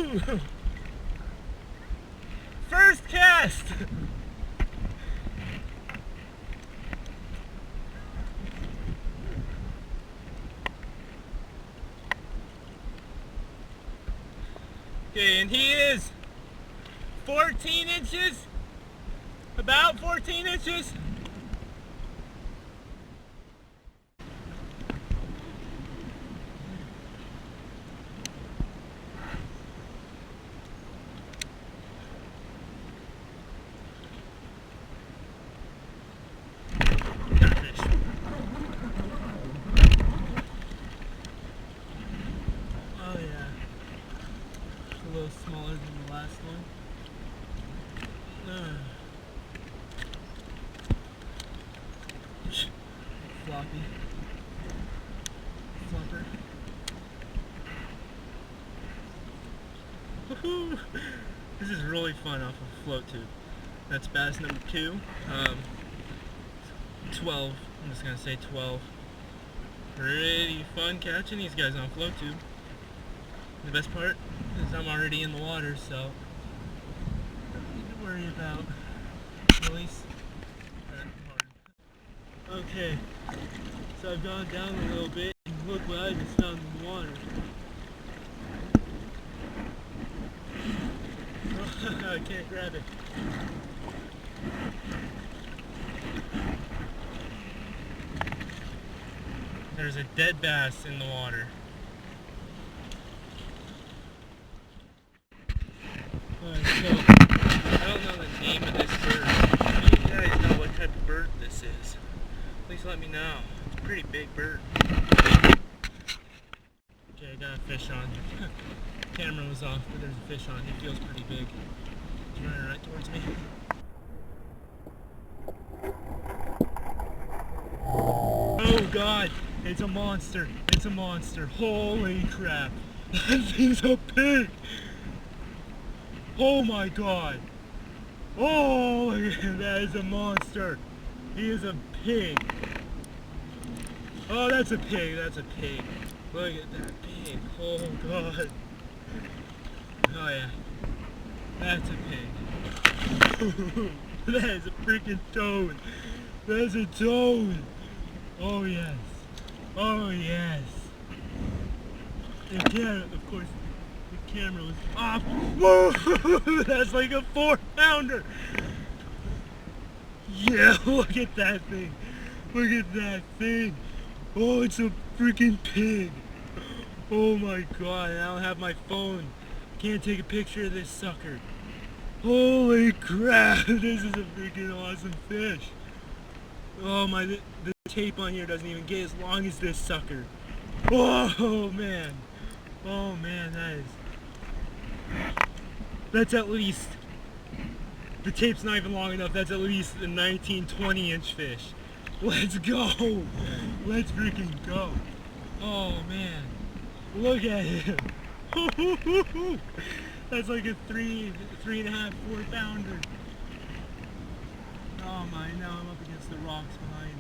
Woohoo! First cast! Okay, and he is 14 inches, about 14 inches. A little smaller than the last one. Floppy. Flopper. Woohoo! This is really fun off of a float tube. That's bass number 2. 12. I'm just gonna say 12. Pretty fun catching these guys on float tube. The best part is I'm already in the water, so don't need to worry about release. Okay, so I've gone down a little bit and look what I just found in the water. I can't grab it. There's a dead bass in the water. Alright, so I don't know the name of this bird. If you guys know what type of bird this is, please let me know. It's a pretty big bird. Okay, I got a fish on. Camera was off, but there's a fish on. He feels pretty big. He's running right towards me. Oh god, it's a monster. It's a monster. Holy crap. That thing's so big. Oh my god. Oh, that is a monster. He is a pig. Oh, that's a pig. That's a pig. Look at that pig. Oh god. Oh yeah. That's a pig. That is a freaking toad. That's a toad. Oh yes. Oh yes. And yeah, of course, the camera was off. Whoa! That's like a 4-pounder. Yeah, look at that thing. Look at that thing. Oh, it's a freaking pig. Oh my god, I don't have my phone. Can't take a picture of this sucker. Holy crap, this is a freaking awesome fish. Oh my, the tape on here doesn't even get as long as this sucker. Oh man. Oh man, that's at least, the tape's not even long enough, that's at least a 19-20 inch fish. Let's go! Let's freaking go! Oh man, look at him! That's like a 3.5, 4-pounder. Oh my, now I'm up against the rocks behind